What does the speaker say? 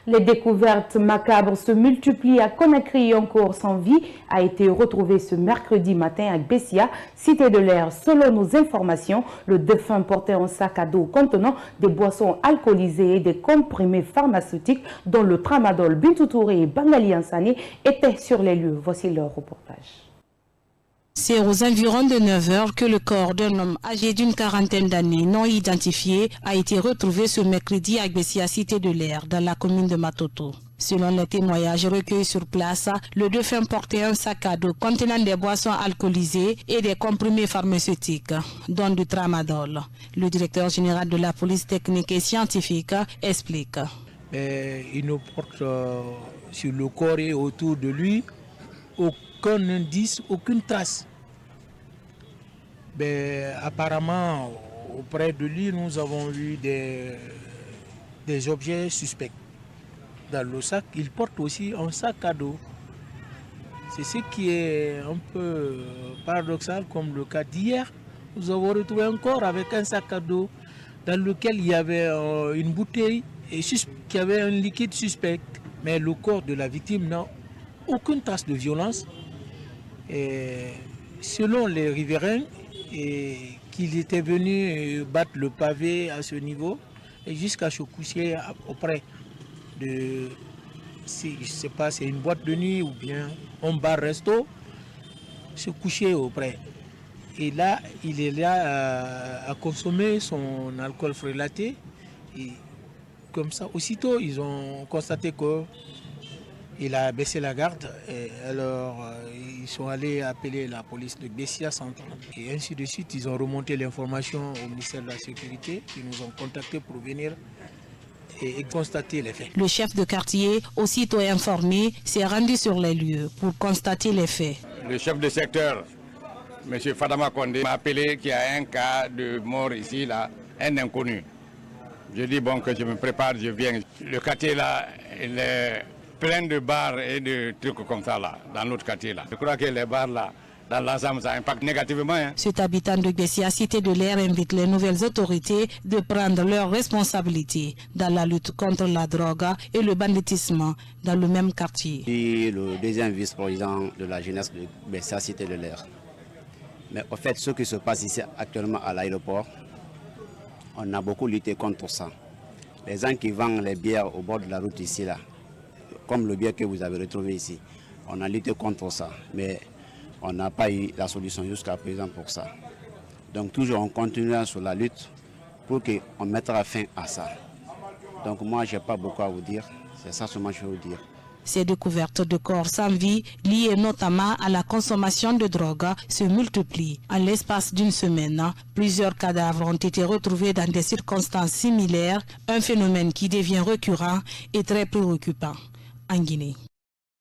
Les découvertes macabres se multiplient à Conakry. Un corps sans vie a été retrouvé ce mercredi matin à Bessia, cité de l'air. Selon nos informations, le défunt portait un sac à dos contenant des boissons alcoolisées et des comprimés pharmaceutiques dont le tramadol. Bintou Touré et Bangali Ansane étaient sur les lieux. Voici leur reportage. C'est aux environs de 9 h que le corps d'un homme âgé d'une quarantaine d'années non identifié a été retrouvé ce mercredi à Bessia, cité de l'air, dans la commune de Matoto. Selon les témoignages recueillis sur place, le défunt portait un sac à dos contenant des boissons alcoolisées et des comprimés pharmaceutiques, dont du tramadol. Le directeur général de la police technique et scientifique explique. Il ne porte sur le corps et autour de lui aucun indice, aucune trace. Apparemment, auprès de lui, nous avons vu des objets suspects. Dans le sac, il porte aussi un sac à dos. C'est ce qui est un peu paradoxal, comme le cas d'hier. Nous avons retrouvé un corps avec un sac à dos dans lequel il y avait une bouteille et qui avait un liquide suspect. Mais le corps de la victime n'a aucune trace de violence. Et selon les riverains, qu'il était venu battre le pavé à ce niveau et jusqu'à se coucher auprès de, je ne sais pas, c'est une boîte de nuit ou bien un bar-resto, se coucher auprès. Et là, il est là à consommer son alcool frélaté. Et comme ça, aussitôt, ils ont constaté qu'il a baissé la garde. Et alors, ils sont allés appeler la police de Bessia Centre. Et ainsi de suite, ils ont remonté l'information au ministère de la Sécurité. Ils nous ont contactés pour venir et constater les faits. Le chef de quartier, aussitôt informé, s'est rendu sur les lieux pour constater les faits. Le chef de secteur, M. Fadama Kondé, m'a appelé qu'il y a un cas de mort ici, là, un inconnu. Je dis bon que je me prépare, je viens. Le quartier là, il est plein de bars et de trucs comme ça là, dans l'autre quartier là. Je crois que les bars là, dans l'ensemble, ça impacte négativement. Cet habitant de Bessia, cité de l'air, invite les nouvelles autorités de prendre leurs responsabilités dans la lutte contre la drogue et le banditisme dans le même quartier. Je suis le deuxième vice-président de la jeunesse de Bessia, cité de l'air. Mais en fait, ce qui se passe ici actuellement à l'aéroport, on a beaucoup lutté contre ça. Les gens qui vendent les bières au bord de la route ici, là, comme le bière que vous avez retrouvé ici, on a lutté contre ça. Mais on n'a pas eu la solution jusqu'à présent pour ça. Donc toujours on continuera sur la lutte pour qu'on mettra fin à ça. Donc moi je n'ai pas beaucoup à vous dire, c'est ça seulement que je veux vous dire. Ces découvertes de corps sans vie, liées notamment à la consommation de drogue, se multiplient. En l'espace d'une semaine, plusieurs cadavres ont été retrouvés dans des circonstances similaires, un phénomène qui devient récurrent et très préoccupant en Guinée.